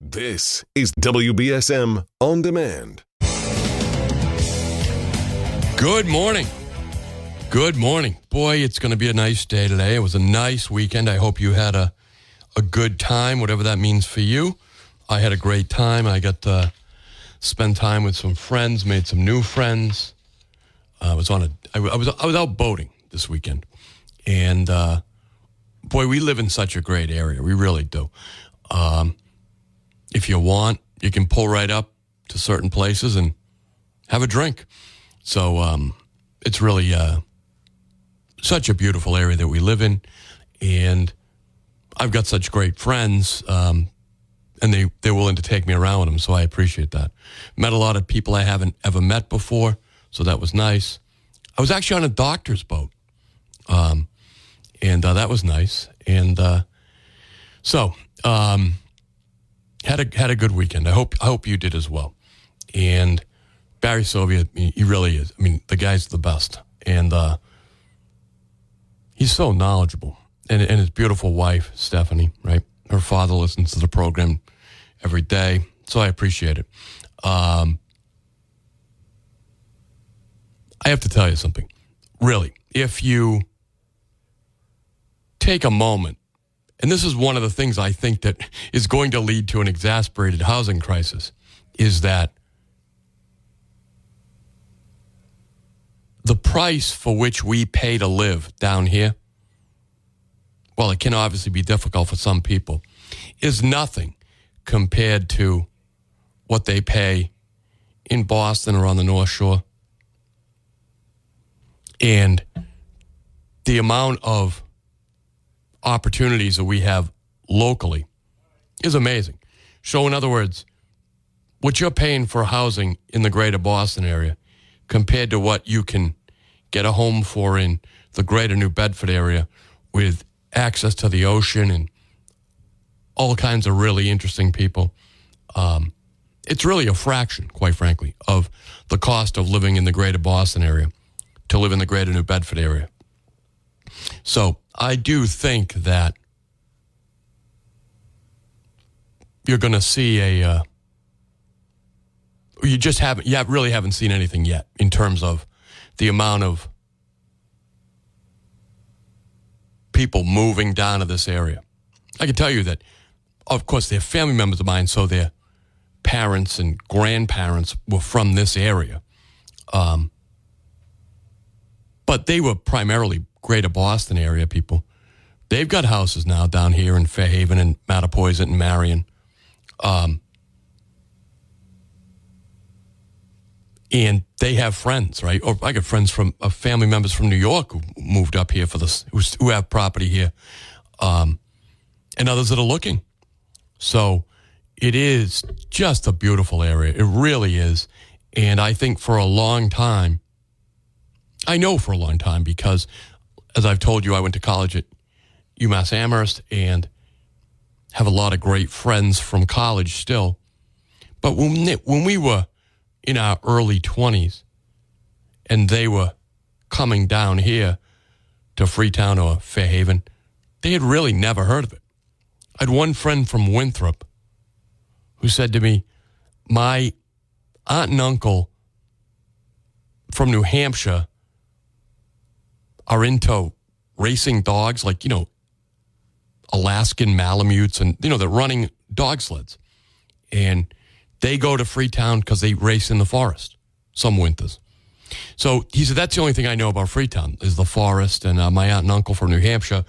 This is WBSM On Demand. Good morning. Good morning. Boy, it's going to be a nice day today. It was a nice weekend. I hope you had a good time, whatever that means for you. I had a great time. I got to spend time with some friends, made some new friends. I was out boating this weekend. And boy, we live in such a great area. We really do. If you want, you can pull right up to certain places and have a drink. So it's really such a beautiful area that we live in. And I've got such great friends, and they're willing to take me around with them, so I appreciate that. Met a lot of people I haven't ever met before, so that was nice. I was actually on a doctor's boat, and that was nice. And so had a good weekend. I hope you did as well. And Barry Sylvia, he really is. I mean, the guy's the best. And he's so knowledgeable. And his beautiful wife, Stephanie, right? Her father listens to the program every day. So I appreciate it. I have to tell you something. Really, if you take a moment, and this is one of the things I think that is going to lead to an exasperated housing crisis, is that the price for which we pay to live down here, well, it can obviously be difficult for some people, is nothing compared to what they pay in Boston or on the North Shore. And the amount of opportunities that we have locally is amazing. So in other words, what you're paying for housing in the greater Boston area compared to what you can get a home for in the greater New Bedford area with access to the ocean and all kinds of really interesting people. It's really a fraction, quite frankly, of the cost of living in the greater Boston area to live in the greater New Bedford area. So I do think that you're going to see you really haven't seen anything yet in terms of the amount of people moving down to this area. I can tell you that, of course, they're family members of mine, so their parents and grandparents were from this area. But they were primarily greater Boston area people. They've got houses now down here in Fairhaven and Mattapoisett and Marion. And they have friends, right? Or I got friends from family members from New York who moved up here for this, who have property here, and others that are looking. So it is just a beautiful area. It really is. And I think for a long time, because as I've told you, I went to college at UMass Amherst and have a lot of great friends from college still. But when we were in our early 20s and they were coming down here to Freetown or Fairhaven, they had really never heard of it. I had one friend from Winthrop who said to me, my aunt and uncle from New Hampshire are into racing dogs, like, Alaskan Malamutes, and, they're running dog sleds. And they go to Freetown because they race in the forest some winters. So he said, that's the only thing I know about Freetown is the forest. And my aunt and uncle from New Hampshire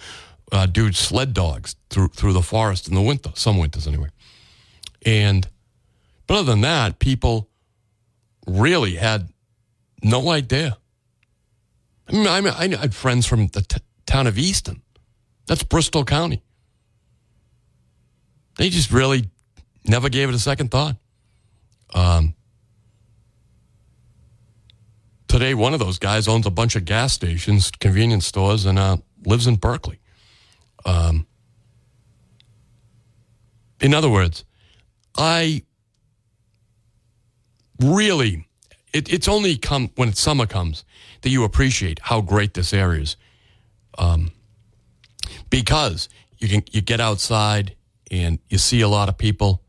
do sled dogs through the forest in the winter, some winters anyway. But other than that, people really had no idea. I had friends from the town of Easton. That's Bristol County. They just really never gave it a second thought. Today, one of those guys owns a bunch of gas stations, convenience stores, and lives in Berkeley. In other words, I really, it's only come when summer comes that you appreciate how great this area is. Because you get outside and you see a lot of people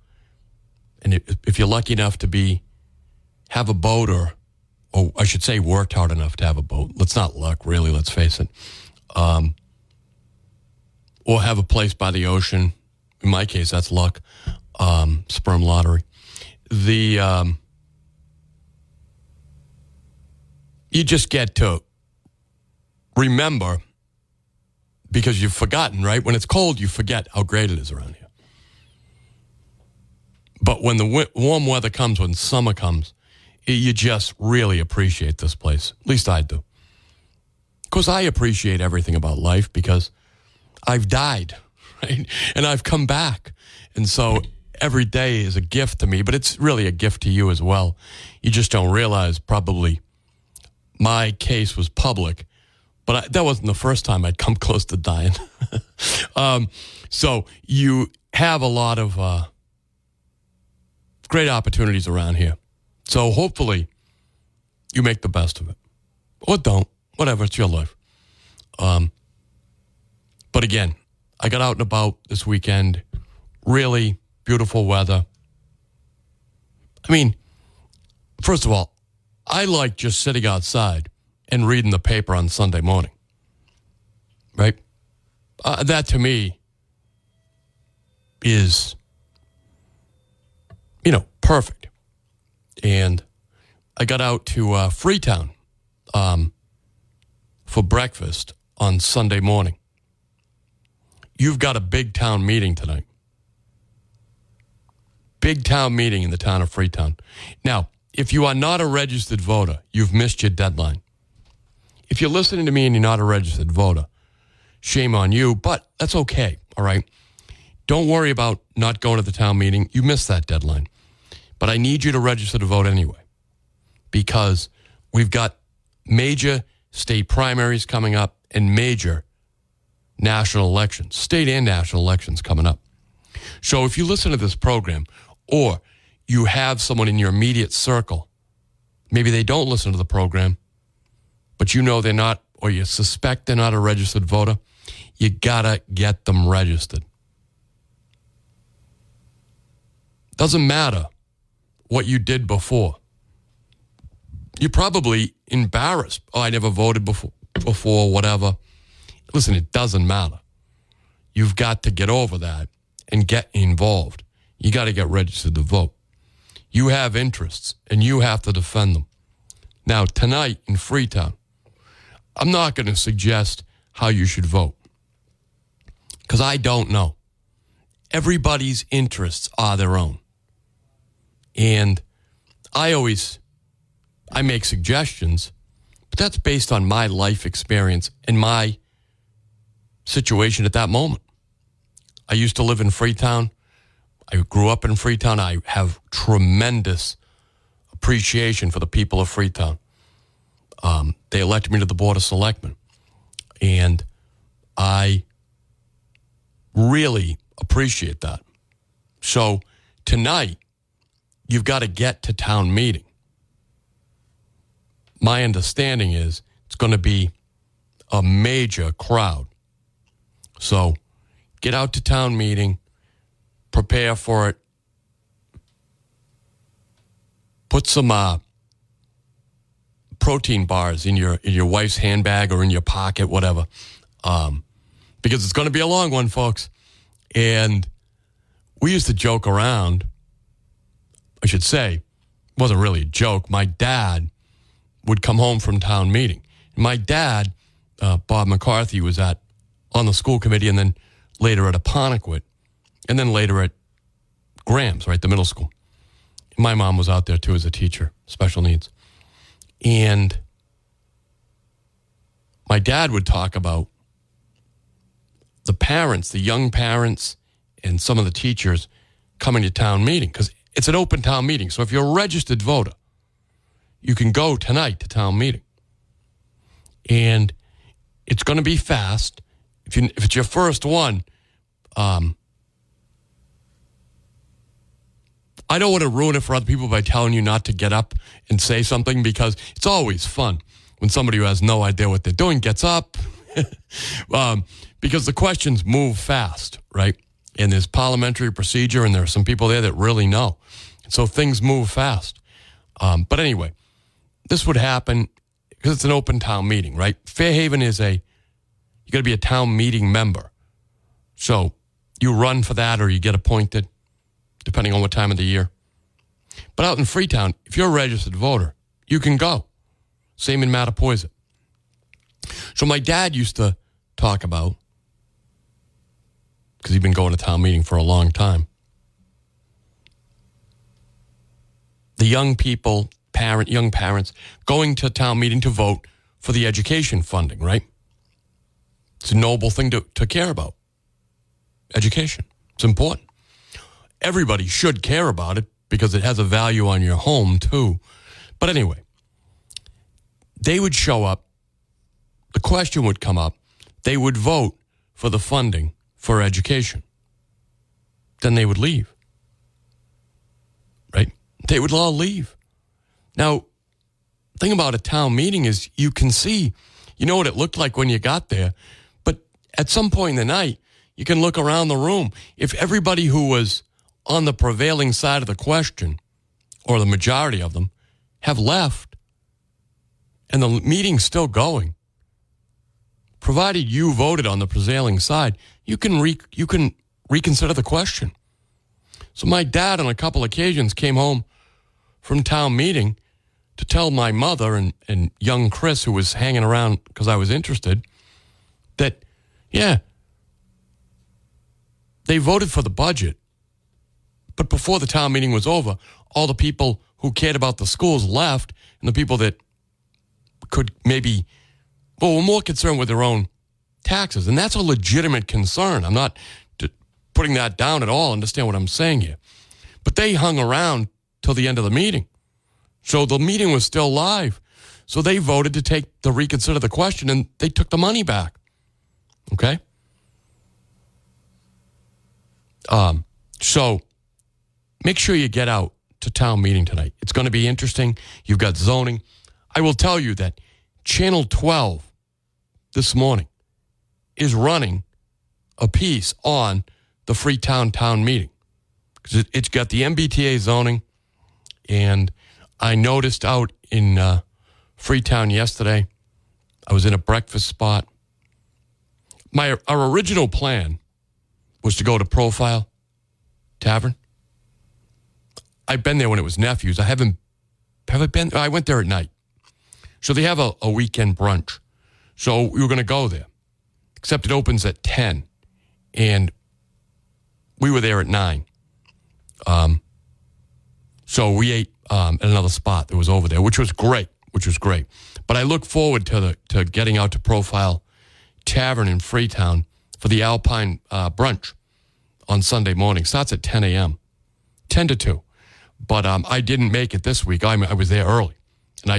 And if you're lucky enough to have a boat, or I should say worked hard enough to have a boat. Let's not luck, really, let's face it. Or have a place by the ocean. In my case, that's luck. Sperm lottery. You just get to remember, because you've forgotten, right? When it's cold, you forget how great it is around here. But when the warm weather comes, when summer comes, you just really appreciate this place. At least I do. Of course, I appreciate everything about life because I've died, right? And I've come back. And so every day is a gift to me, but it's really a gift to you as well. You just don't realize probably my case was public, but that wasn't the first time I'd come close to dying. So you have a lot of great opportunities around here. So hopefully you make the best of it. Or don't. Whatever, it's your life. But again, I got out and about this weekend. Really beautiful weather. I mean, first of all, I like just sitting outside and reading the paper on Sunday morning. Right? That to me is, perfect. And I got out to Freetown for breakfast on Sunday morning. You've got a big town meeting tonight. Big town meeting in the town of Freetown. Now, if you are not a registered voter, you've missed your deadline. If you're listening to me and you're not a registered voter, shame on you, but that's okay, all right? Don't worry about not going to the town meeting. You missed that deadline. But I need you to register to vote anyway, because we've got major state primaries coming up and major national elections, state and national elections coming up. So if you listen to this program, or you have someone in your immediate circle, maybe they don't listen to the program, but you know they're not, or you suspect they're not a registered voter, you gotta get them registered. Doesn't matter what you did before. You're probably embarrassed. Oh, I never voted before, whatever. Listen, it doesn't matter. You've got to get over that and get involved. You got to get registered to vote. You have interests, and you have to defend them. Now, tonight in Freetown, I'm not going to suggest how you should vote, because I don't know. Everybody's interests are their own. And I make suggestions, but that's based on my life experience and my situation at that moment. I used to live in Freetown. I grew up in Freetown. I have tremendous appreciation for the people of Freetown. They elected me to the Board of Selectmen. And I really appreciate that. So tonight, you've got to get to town meeting. My understanding is it's going to be a major crowd. So get out to town meeting, prepare for it, put some protein bars in your wife's handbag or in your pocket, whatever, because it's going to be a long one, folks. And we used to joke around. I should say, it wasn't really a joke. My dad would come home from town meeting. My dad, Bob McCarthy, was on the school committee, and then later at Apponequet, and then later at Graham's, right, the middle school. My mom was out there too as a teacher, special needs. And my dad would talk about the parents, the young parents, and some of the teachers coming to town meeting, because it's an open town meeting. So if you're a registered voter, you can go tonight to town meeting. And it's going to be fast. If it's your first one, I don't want to ruin it for other people by telling you not to get up and say something, because it's always fun when somebody who has no idea what they're doing gets up. Because the questions move fast, right? And there's parliamentary procedure, and there are some people there that really know. So things move fast. But anyway, this would happen because it's an open town meeting, right? Fairhaven is you got to be a town meeting member. So you run for that or you get appointed, depending on what time of the year. But out in Freetown, if you're a registered voter, you can go. Same in Mattapoisett. So my dad used to talk about, because he'd been going to town meeting for a long time, the young people, young parents, going to town meeting to vote for the education funding, right? It's a noble thing to care about. Education. It's important. Everybody should care about it because it has a value on your home, too. But anyway, they would show up. The question would come up. They would vote for the funding for education. Then they would leave. Right? They would all leave. Now, the thing about a town meeting is you can see, you know what it looked like when you got there, but at some point in the night, you can look around the room. If everybody who was on the prevailing side of the question, or the majority of them, have left, and the meeting's still going, provided you voted on the prevailing side, you can reconsider the question. So my dad, on a couple occasions, came home from town meeting to tell my mother and young Chris, who was hanging around because I was interested, that, yeah, they voted for the budget, but before the town meeting was over, all the people who cared about the schools left, and the people that could maybe, were more concerned with their own taxes. And that's a legitimate concern. I'm not putting that down at all. Understand what I'm saying here. But they hung around till the end of the meeting. So the meeting was still live. So they voted to reconsider the question, and they took the money back. Okay? So make sure you get out to town meeting tonight. It's going to be interesting. You've got zoning. I will tell you that Channel 12 this morning is running a piece on the Freetown town meeting. Because it's got the MBTA zoning, and I noticed out in Freetown yesterday, I was in a breakfast spot. Our original plan was to go to Profile Tavern. I've been there when it was Nephew's. Have I been? I went there at night. So they have a weekend brunch. So we were going to go there, except it opens at 10. And we were there at 9. So we ate at another spot that was over there, which was great. But I look forward to getting out to Profile Tavern in Freetown for the Alpine brunch on Sunday morning. Starts at 10 a.m., 10 to 2. But I didn't make it this week. I was there early. And I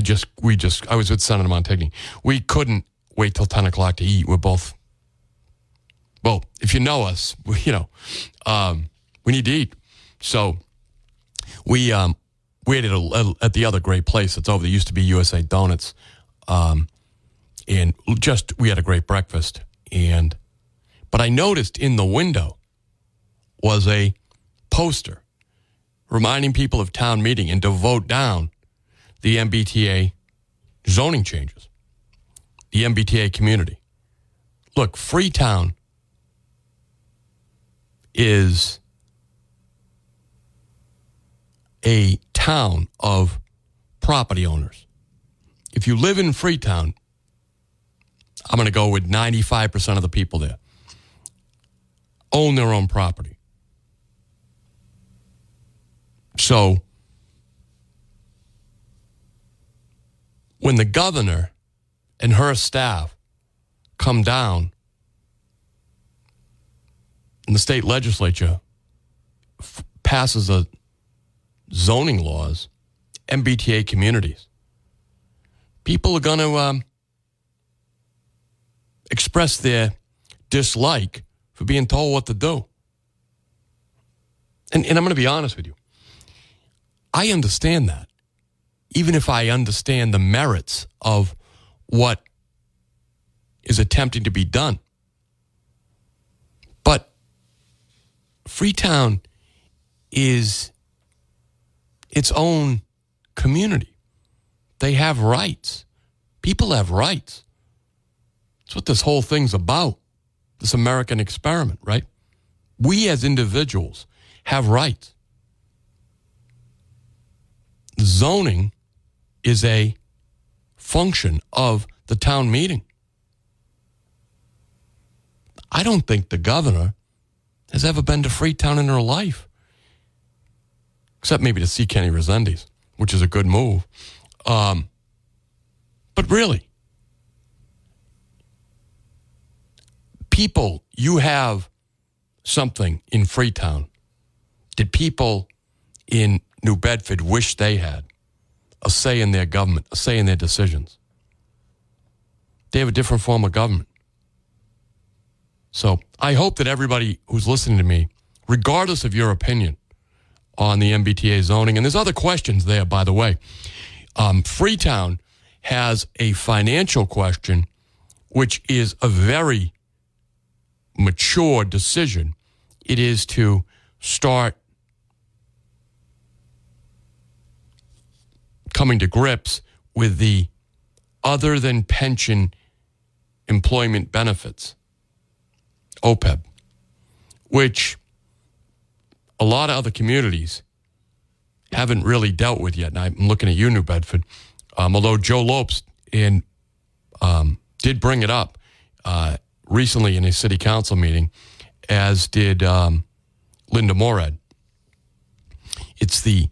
was with Senator Montigny. We couldn't wait till 10 o'clock to eat. We're both, well, if you know us, we need to eat. So we ate at the other great place that's over there. Used to be USA Donuts. And we had a great breakfast. But I noticed in the window was a poster reminding people of town meeting and to vote down the MBTA zoning changes, the MBTA community. Look, Freetown is a town of property owners. If you live in Freetown, I'm going to go with 95% of the people there own their own property. So when the governor and her staff come down and the state legislature passes a zoning laws, MBTA communities, people are going to express their dislike for being told what to do. And I'm going to be honest with you. I understand that. Even if I understand the merits of what is attempting to be done. But Freetown is its own community. They have rights. People have rights. That's what this whole thing's about, this American experiment, right? We as individuals have rights. Zoning is a function of the town meeting. I don't think the governor has ever been to Freetown in her life, except maybe to see Kenny Resendiz, which is a good move. But really, people, you have something in Freetown that people in New Bedford wish they had, a say in their government, a say in their decisions. They have a different form of government. So I hope that everybody who's listening to me, regardless of your opinion on the MBTA zoning, and there's other questions there, by the way, Freetown has a financial question, which is a very mature decision. It is to start coming to grips with the other than pension employment benefits, OPEB, which a lot of other communities haven't really dealt with yet. And I'm looking at you, New Bedford, although Joe Lopes did bring it up recently in a city council meeting, as did Linda Morad. It's the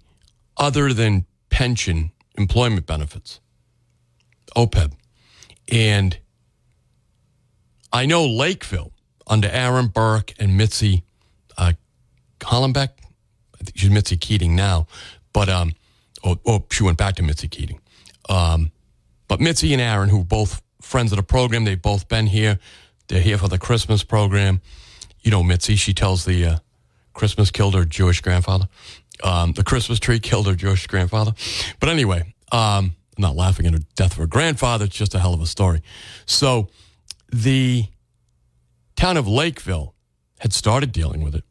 other than pension employment benefits, OPEB. And I know Lakeville, under Aaron Burke and Mitzi Hollenbeck, I think she's Mitzi Keating now, but she went back to Mitzi Keating. But Mitzi and Aaron, who are both friends of the program, they've both been here. They're here for the Christmas program. You know, Mitzi, she tells the Christmas killed her Jewish grandfather. The Christmas tree killed her Jewish grandfather. But anyway, I'm not laughing at the death of her grandfather. It's just a hell of a story. So the town of Lakeville had started dealing with it.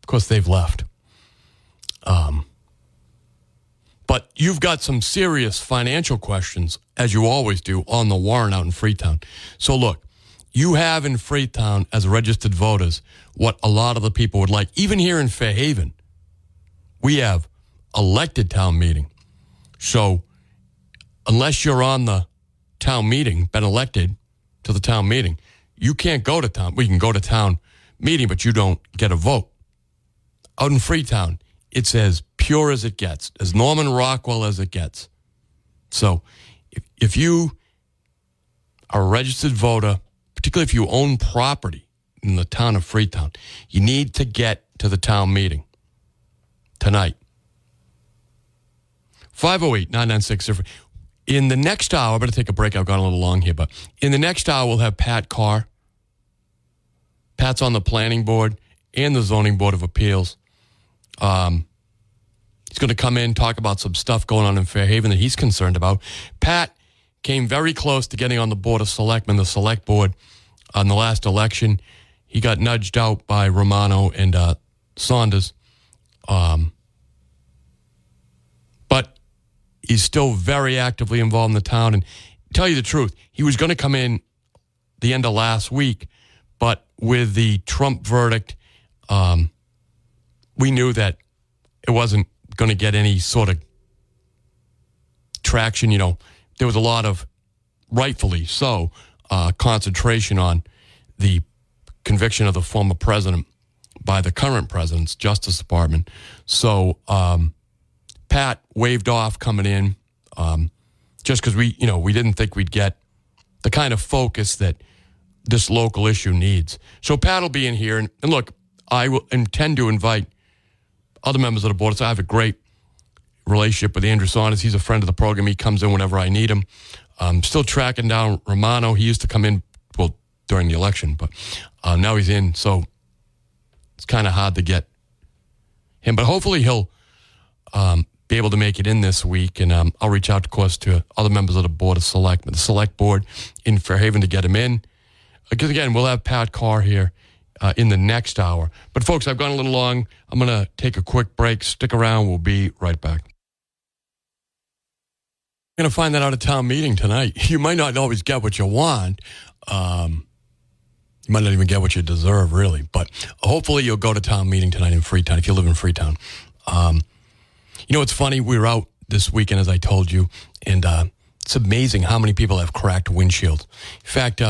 Of course, they've left. But you've got some serious financial questions, as you always do, on the warrant out in Freetown. So look, you have in Freetown, as registered voters, what a lot of the people would like. Even here in Fairhaven, we have elected town meeting. So unless you're on the town meeting, been elected to the town meeting, you can't go to town. We can go to town meeting, but you don't get a vote. Out in Freetown, it's as pure as it gets, as Norman Rockwell as it gets. So if you are a registered voter, particularly if you own property in the town of Freetown, you need to get to the town meeting tonight. 508-996. In the next hour, I better take a break. I've gone a little long here, but in the next hour, we'll have Pat Carr. Pat's on the planning board and the zoning board of appeals. He's going to come in, talk about some stuff going on in Fairhaven that he's concerned about. Pat came very close to getting on the board of selectmen, the select board, on the last election. He got nudged out by Romano and Saunders. But he's still very actively involved in the town. And tell you the truth, he was going to come in the end of last week, but with the Trump verdict, we knew that it wasn't going to get any sort of traction. You know, there was a lot of, rightfully so, concentration on the conviction of the former president by the current president's Justice Department. So Pat waved off coming in just because we didn't think we'd get the kind of focus that this local issue needs. So Pat will be in here. And look, I will intend to invite other members of the board. So I have a great relationship with Andrew Saunders. He's a friend of the program. He comes in whenever I need him. I'm still tracking down Romano. He used to come in, well, during the election, but now he's in. So it's kind of hard to get him. But hopefully he'll be able to make it in this week. And I'll reach out, of course, to other members of the Board of Selectmen, the Select Board in Fairhaven, to get him in. Because, again, we'll have Pat Carr here in the next hour. But, folks, I've gone a little long. I'm going to take a quick break. Stick around. We'll be right back. You're going to find that out at town meeting tonight. You might not always get what you want. You might not even get what you deserve, really. But hopefully you'll go to town meeting tonight in Freetown, if you live in Freetown. You know, it's funny. We were out this weekend, as I told you, and it's amazing how many people have cracked windshields. In fact,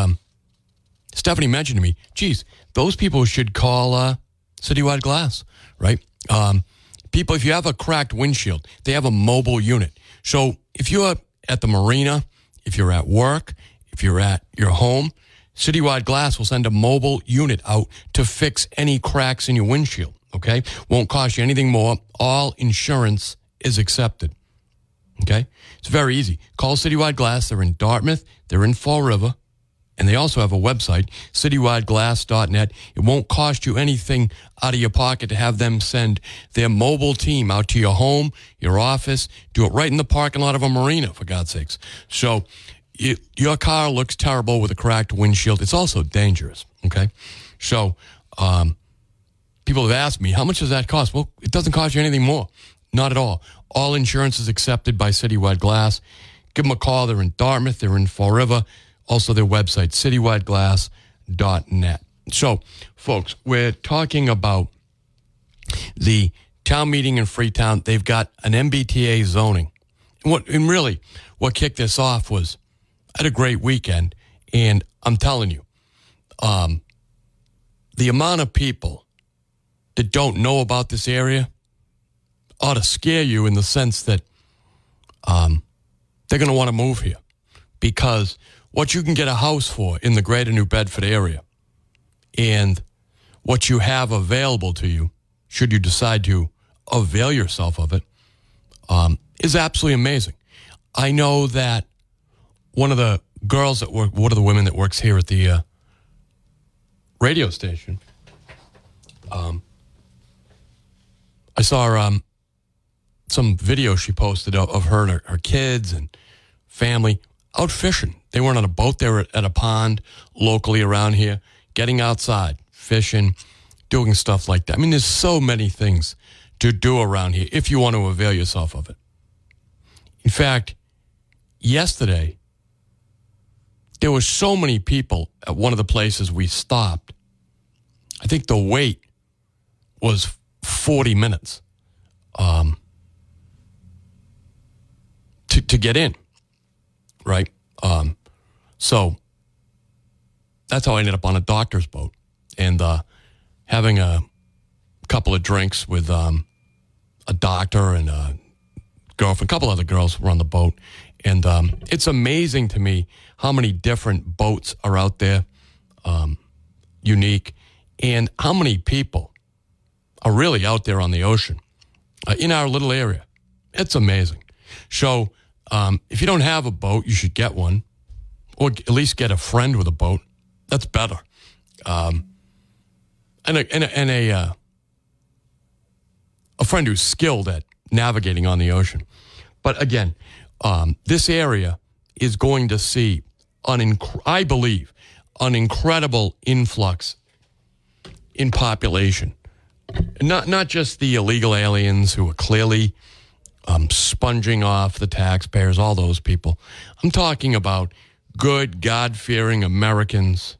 Stephanie mentioned to me, geez, those people should call Citywide Glass, right? People, if you have a cracked windshield, they have a mobile unit. So if you're at the marina, if you're at work, if you're at your home, Citywide Glass will send a mobile unit out to fix any cracks in your windshield, okay? Won't cost you anything more. All insurance is accepted, okay? It's very easy. Call Citywide Glass. They're in Dartmouth. They're in Fall River. And they also have a website, citywideglass.net. It won't cost you anything out of your pocket to have them send their mobile team out to your home, your office, do it right in the parking lot of a marina, for God's sakes. So your car looks terrible with a cracked windshield. It's also dangerous, okay? So people have asked me, how much does that cost? Well, it doesn't cost you anything more. Not at all. All insurance is accepted by Citywide Glass. Give them a call. They're in Dartmouth. They're in Fall River. Also, their website, citywideglass.net. So, folks, we're talking about the town meeting in Freetown. They've got an MBTA zoning. And really, what kicked this off was, I had a great weekend, and I'm telling you, the amount of people that don't know about this area ought to scare you in the sense that they're going to want to move here, because what you can get a house for in the greater New Bedford area and what you have available to you, should you decide to avail yourself of it, is absolutely amazing. I know that one of the girls that work, one of the women that works here at the radio station, I saw some video she posted of her and her kids and family out fishing. They weren't on a boat. They were at a pond locally around here, getting outside, fishing, doing stuff like that. I mean, there's so many things to do around here if you want to avail yourself of it. In fact, yesterday, there were so many people at one of the places we stopped. I think the wait was 40 minutes to get in, right? So that's how I ended up on a doctor's boat and having a couple of drinks with a doctor and a girlfriend. A couple other girls were on the boat. And it's amazing to me how many different boats are out there, unique, and how many people are really out there on the ocean in our little area. It's amazing. So if you don't have a boat, you should get one, or at least get a friend with a boat. That's better. And a friend who's skilled at navigating on the ocean. But again, this area is going to see, I believe, an incredible influx in population. Not just the illegal aliens who are clearly sponging off the taxpayers, all those people. I'm talking about good, God-fearing Americans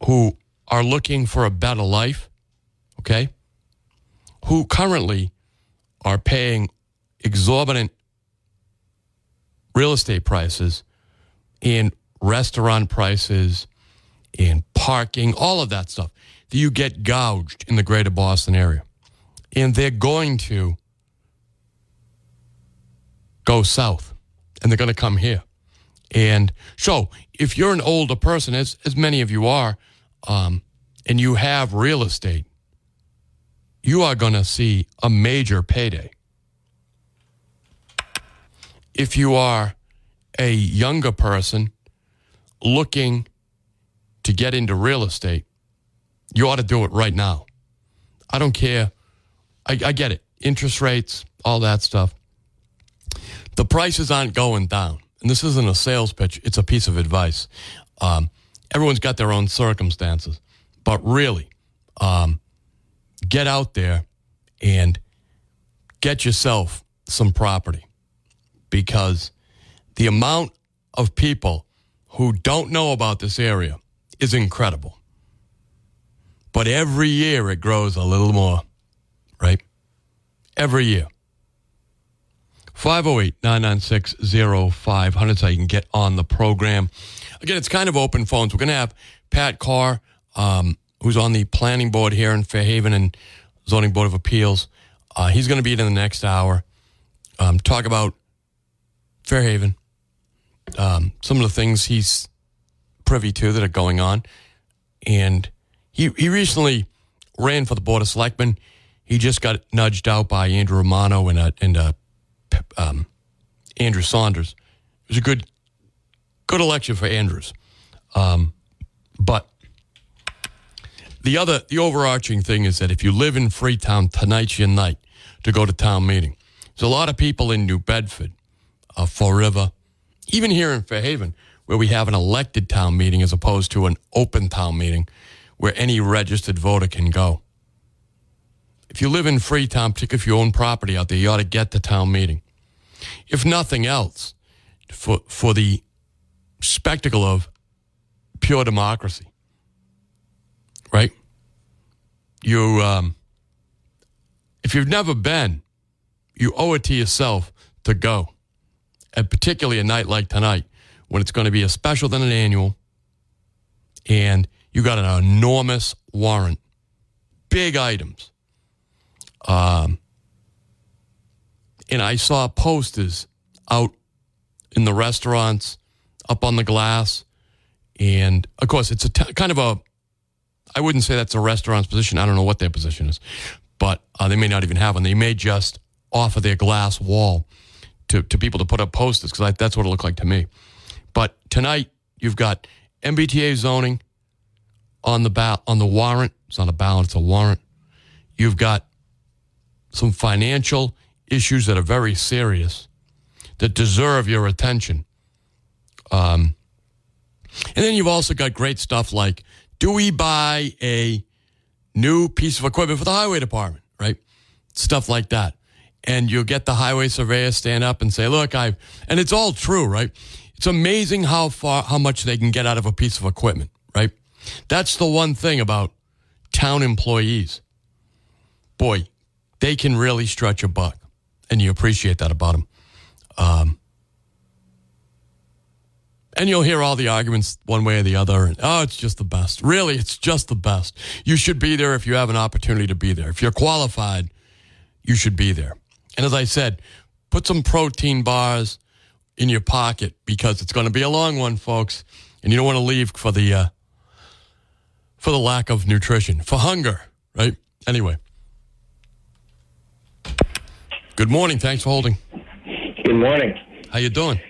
who are looking for a better life, okay? Who currently are paying exorbitant real estate prices and restaurant prices and parking, all of that stuff that you get gouged in the greater Boston area. And they're going to go south, and they're going to come here. And so if you're an older person, as many of you are, and you have real estate, you are going to see a major payday. If you are a younger person looking to get into real estate, you ought to do it right now. I don't care. I get it. Interest rates, all that stuff. The prices aren't going down. And this isn't a sales pitch. It's a piece of advice. Everyone's got their own circumstances. But really, get out there and get yourself some property, because the amount of people who don't know about this area is incredible. But every year it grows a little more, right? Every year. 508-996-0500 is how you can get on the program. Again, it's kind of open phones. We're going to have Pat Carr, who's on the planning board here in Fairhaven and Zoning Board of Appeals. He's going to be in the next hour. Talk about Fairhaven, some of the things he's privy to that are going on. And he recently ran for the Board of Selectmen. He just got nudged out by Andrew Romano and Andrew Saunders. It was a good election for Andrews. But the overarching thing is that if you live in Freetown, tonight's your night to go to town meeting. There's a lot of people in New Bedford, Fall River, even here in Fairhaven, where we have an elected town meeting as opposed to an open town meeting where any registered voter can go. If you live in Freetown, particularly if you own property out there, you ought to get to town meeting. If nothing else, for the spectacle of pure democracy, right? You, if you've never been, you owe it to yourself to go. And particularly a night like tonight, when it's going to be a special than an annual, and you got an enormous warrant, big items. And I saw posters out in the restaurants, up on the glass. And, of course, it's kind of a, I wouldn't say that's a restaurant's position. I don't know what their position is. But they may not even have one. They may just offer their glass wall to people to put up posters, because that's what it looked like to me. But tonight, you've got MBTA zoning on the warrant. It's not a ballot, it's a warrant. You've got some financial issues that are very serious that deserve your attention. And then you've also got great stuff like, do we buy a new piece of equipment for the highway department, right? Stuff like that. And you'll get the highway surveyor stand up and say, look, and it's all true, right? It's amazing how much they can get out of a piece of equipment, right? That's the one thing about town employees. Boy, they can really stretch a buck, and you appreciate that about them. And you'll hear all the arguments one way or the other. And, it's just the best. Really, it's just the best. You should be there if you have an opportunity to be there. If you're qualified, you should be there. And as I said, put some protein bars in your pocket, because it's going to be a long one, folks. And you don't want to leave for the lack of nutrition, for hunger, right? Anyway. Good morning. Thanks for holding. Good morning. How you doing?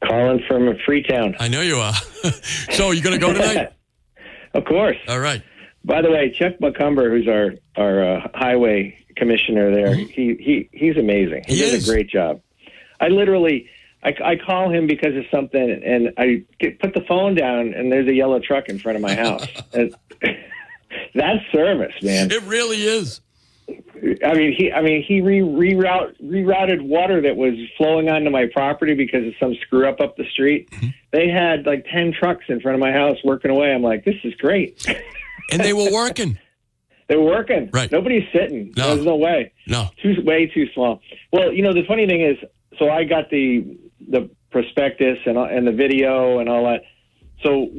Calling from Freetown. I know you are. So, you going to go tonight? Of course. All right. By the way, Chuck McCumber, who's our highway commissioner there, mm-hmm. he's amazing. He does a great job. I call him because of something, and I put the phone down, and there's a yellow truck in front of my house. That's service, man. It really is. He rerouted water that was flowing onto my property because of some screw up the street. Mm-hmm. They had like 10 trucks in front of my house working away. I'm like, this is great. And they were working. They were working. Right. Nobody's sitting. No. There's no way. No. Way too small. Well, the funny thing is, so I got the prospectus and the video and all that. So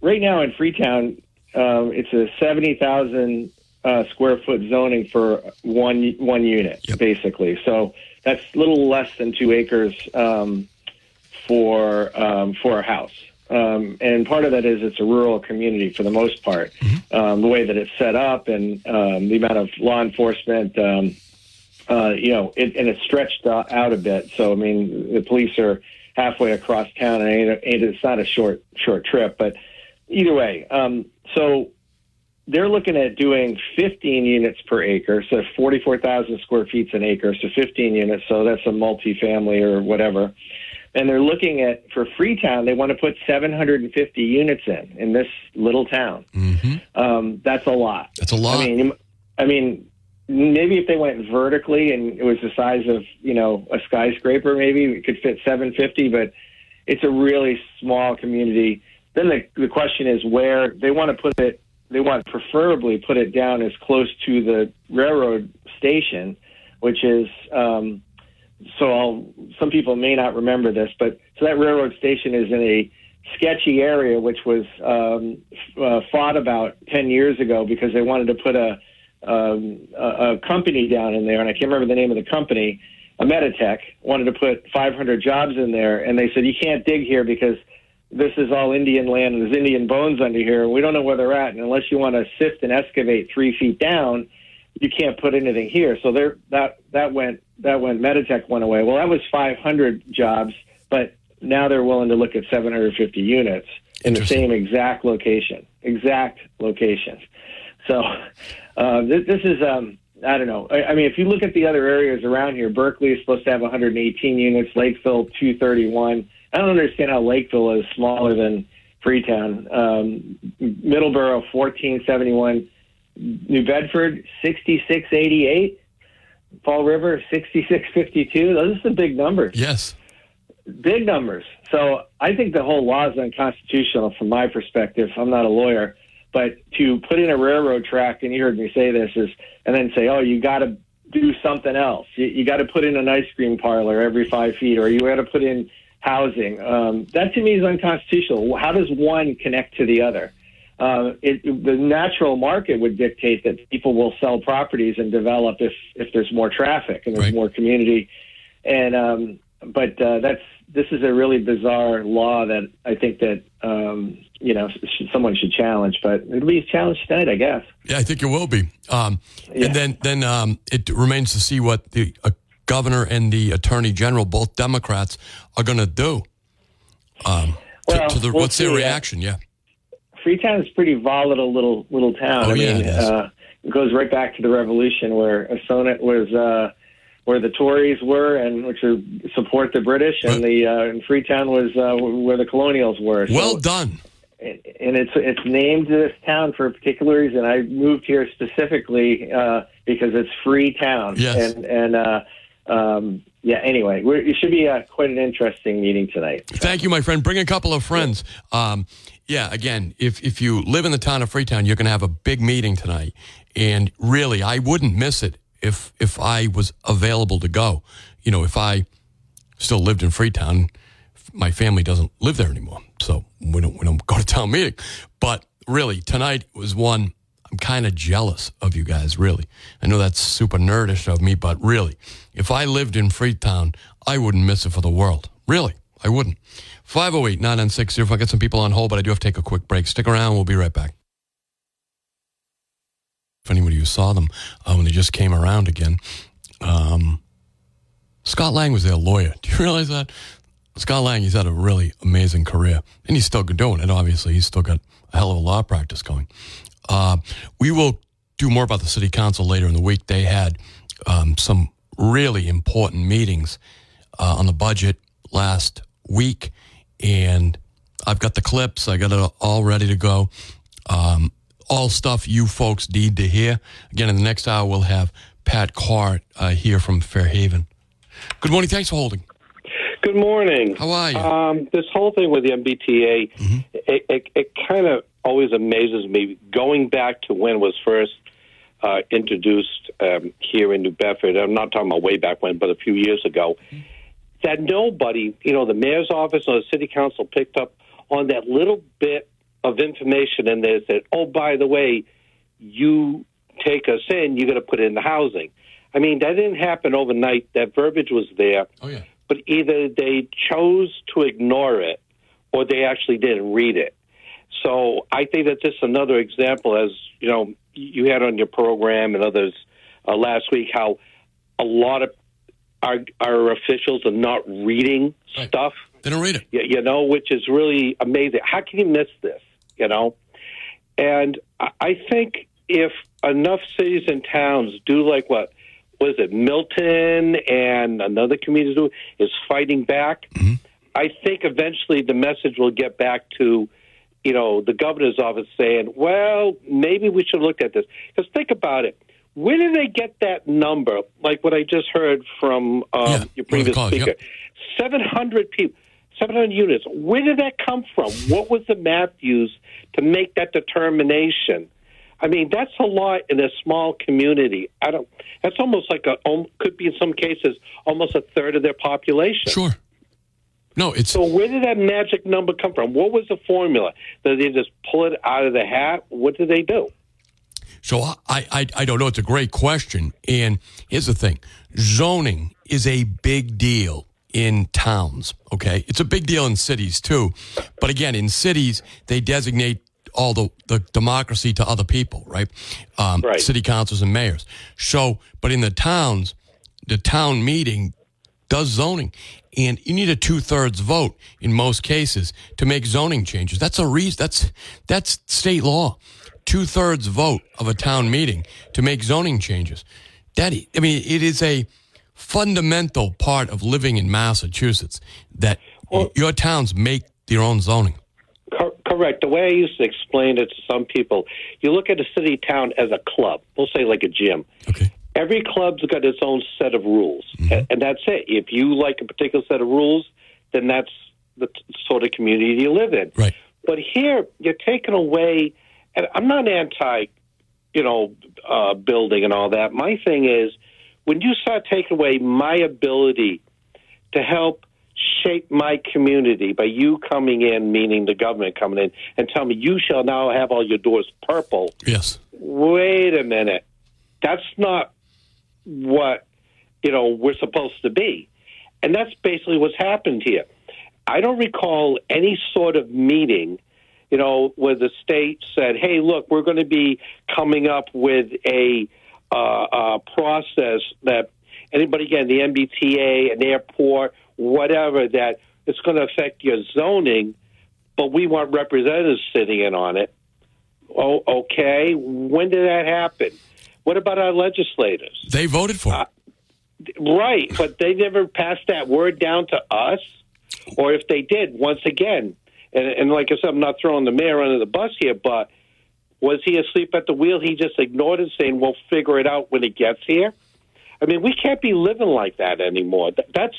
right now in Freetown, it's a 70,000 square foot zoning for one unit, yep. Basically. So that's a little less than 2 acres for a house. And part of that is it's a rural community for the most part. Mm-hmm. The way that it's set up and the amount of law enforcement, and it's stretched out a bit. So, I mean, the police are halfway across town, and it's not a short trip. But either way, so they're looking at doing 15 units per acre, so 44,000 square feet an acre, so 15 units, so that's a multifamily or whatever. And they're looking at, for Freetown, they want to put 750 units in this little town. Mm-hmm. That's a lot. That's a lot. I mean, maybe if they went vertically and it was the size of, a skyscraper, maybe it could fit 750, but it's a really small community. Then the question is where they want to put it. They want to preferably put it down as close to the railroad station, which is, some people may not remember this, but so that railroad station is in a sketchy area, which was fought about 10 years ago because they wanted to put a company down in there, and I can't remember the name of the company. A Meditech wanted to put 500 jobs in there, and they said, you can't dig here because this is all Indian land and there's Indian bones under here, and we don't know where they're at, and unless you want to sift and excavate 3 feet down, you can't put anything here. So that went Meditech went away. Well, that was 500 jobs, but now they're willing to look at 750 units in the same exact location. So this is, I don't know. I mean, if you look at the other areas around here, Berkeley is supposed to have 118 units, Lakeville 231. I don't understand how Lakeville is smaller than Freetown. Middleborough 1471, New Bedford 6688, Fall River 6652. Those are some big numbers. Yes. Big numbers. So I think the whole law is unconstitutional from my perspective. I'm not a lawyer. But to put in a railroad track, and you heard me say this, and then say, oh, you got to do something else. You got to put in an ice cream parlor every 5 feet, or you got to put in housing. That to me is unconstitutional. How does one connect to the other? The natural market would dictate that people will sell properties and develop if there's more traffic and there's more community. And but this is a really bizarre law that I think that someone should challenge. But it'll be challenged tonight, I guess. Yeah, I think it will be. And then it remains to see what the governor and the attorney general, both Democrats, are going to do. What's their reaction? Yeah. Freetown is a pretty volatile little town. It goes right back to the Revolution, where Sonnet was where the Tories were, and which support the British, and and Freetown was where the colonials were. Well done. And it's named this town for a particular reason. I moved here specifically because it's Freetown. Yes. Anyway, it should be quite an interesting meeting tonight. Thank you, my friend. Bring a couple of friends. Again, if you live in the town of Freetown, you're going to have a big meeting tonight. And really, I wouldn't miss it if I was available to go. If I still lived in Freetown, my family doesn't live there anymore. So we don't go to town meeting. But really, tonight was one. I'm kind of jealous of you guys, really. I know that's super nerdish of me, but really, if I lived in Freetown, I wouldn't miss it for the world. Really, I wouldn't. 508-996, if I get some people on hold, but I do have to take a quick break. Stick around. We'll be right back. If anybody who saw them when they just came around again, Scott Lang was their lawyer. Do you realize that? Scott Lang, he's had a really amazing career, and he's still doing it, obviously. He's still got a hell of a law practice going. We will do more about the city council later in the week. They had some really important meetings on the budget last week, and I've got the clips. I got it all ready to go. All stuff you folks need to hear. Again, in the next hour, we'll have Pat Carr here from Fairhaven. Good morning. Thanks for holding. Good morning. How are you? This whole thing with the MBTA, it kind of always amazes me, going back to when it was first introduced here in New Bedford. I'm not talking about way back when, but a few years ago, that nobody, the mayor's office or the city council picked up on that little bit of information in there, said, oh, by the way, you take us in, you got to put in the housing. I mean, that didn't happen overnight. That verbiage was there. Oh, yeah. But either they chose to ignore it or they actually didn't read it. So I think that this is another example, as you had on your program and others last week, how a lot of our officials are not reading stuff. They don't read it. Which is really amazing. How can you miss this, And I think if enough cities and towns do like what was it, Milton and another community is fighting back, I think eventually the message will get back to, the governor's office saying, well, maybe we should look at this. Because think about it. Where did they get that number? Like what I just heard from your previous speaker. Yep. 700 people, 700 units. Where did that come from? What was the math used to make that determination? I mean, that's a lot in a small community. That's almost like could be in some cases almost a third of their population. Sure. No, So where did that magic number come from? What was the formula? Did they just pull it out of the hat? What did they do? So I don't know. It's a great question. And here's the thing. Zoning is a big deal in towns, okay? It's a big deal in cities, too. But again, in cities, they designate all the democracy to other people, right? Right. City councils and mayors. So, but in the towns, the town meeting does zoning. And you need a 2/3 vote in most cases to make zoning changes. That's a reason. That's state law. 2/3 vote of a town meeting to make zoning changes. It is a fundamental part of living in Massachusetts that your towns make their own zoning. Correct. The way I used to explain it to some people, you look at a city town as a club. We'll say like a gym. Okay. Every club's got its own set of rules, and that's it. If you like a particular set of rules, then that's the sort of community you live in. Right. But here, you're taking away, and I'm not anti, building and all that. My thing is, when you start taking away my ability to help shape my community by you coming in, meaning the government coming in, and tell me you shall now have all your doors purple. Yes. Wait a minute. That's not what, we're supposed to be. And that's basically what's happened here. I don't recall any sort of meeting, where the state said, hey, look, we're going to be coming up with a process that anybody, again, the MBTA, an airport, whatever, that it's going to affect your zoning, but we want representatives sitting in on it. Oh, okay. When did that happen? What about our legislators? They voted for it. Right, but they never passed that word down to us. Or if they did, once again, and like I said, I'm not throwing the mayor under the bus here, but was he asleep at the wheel? He just ignored it, saying, we'll figure it out when it gets here? I mean, we can't be living like that anymore. That's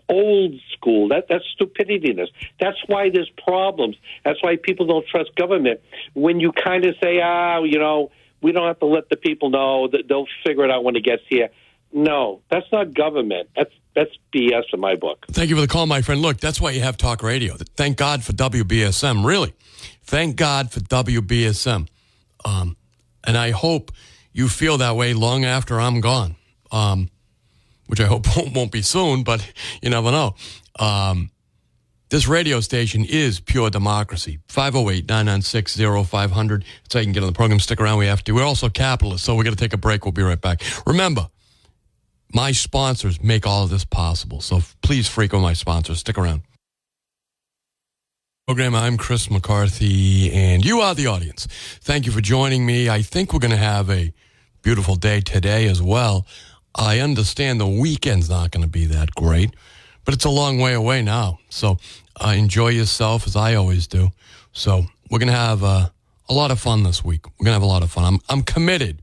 old school. That's stupidity. That's why there's problems. That's why people don't trust government. When you kind of say, we don't have to let the people know, that they'll figure it out when it gets here. No, that's not government. That's BS in my book. Thank you for the call, my friend. Look, that's why you have talk radio. Thank God for WBSM, really. Thank God for WBSM. And I hope you feel that way long after I'm gone, which I hope won't be soon, but you never know. This radio station is pure democracy. 508-996-0500. That's how you can get on the program. Stick around. We have to. We're also capitalists, so we're going to take a break. We'll be right back. Remember, my sponsors make all of this possible, so please frequent my sponsors. Stick around. Program, I'm Chris McCarthy, and you are the audience. Thank you for joining me. I think we're going to have a beautiful day today as well. I understand the weekend's not going to be that great, but it's a long way away now. So enjoy yourself, as I always do. So we're going to have a lot of fun this week. We're going to have a lot of fun. I'm committed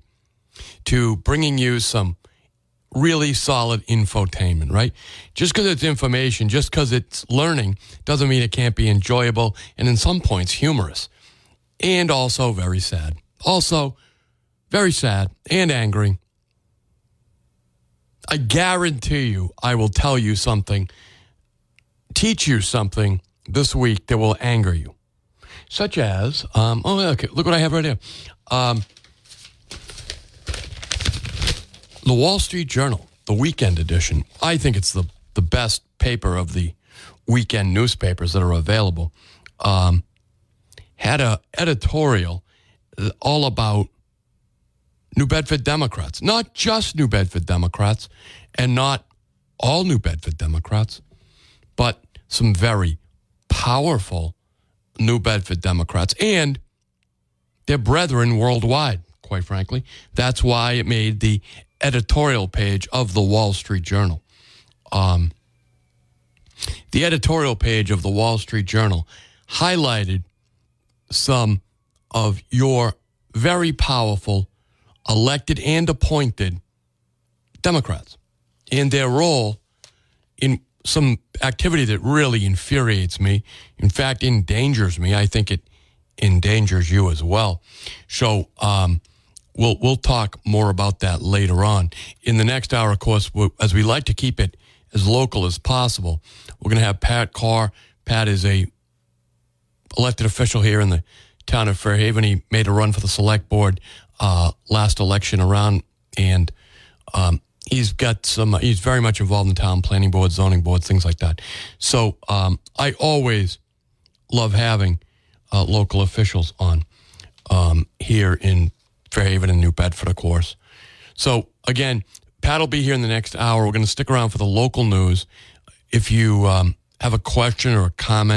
to bringing you some really solid infotainment, right? Just because it's information, just because it's learning, doesn't mean it can't be enjoyable and in some points humorous. And also very sad. Also very sad and angry. I guarantee you I will tell you something, teach you something this week that will anger you. Such as, okay, look what I have right here. The Wall Street Journal, the weekend edition. I think it's the best paper of the weekend newspapers that are available. Had an editorial all about New Bedford Democrats. Not just New Bedford Democrats and not all New Bedford Democrats, but some very powerful New Bedford Democrats and their brethren worldwide, quite frankly. That's why it made the editorial page of the Wall Street Journal. The editorial page of the Wall Street Journal highlighted some of your very powerful elected and appointed Democrats and their role in some activity that really infuriates me. In fact, endangers me. I think it endangers you as well. So we'll talk more about that later on. In the next hour, of course, as we like to keep it as local as possible, we're going to have Pat Carr. Pat is a elected official here in the town of Fairhaven. He made a run for the select board last election around, and he's very much involved in town planning boards, zoning boards, things like that. So I always love having local officials on here in Fairhaven and New Bedford, of course. So again, Pat will be here in the next hour. We're going to stick around for the local news. If you have a question or a comment,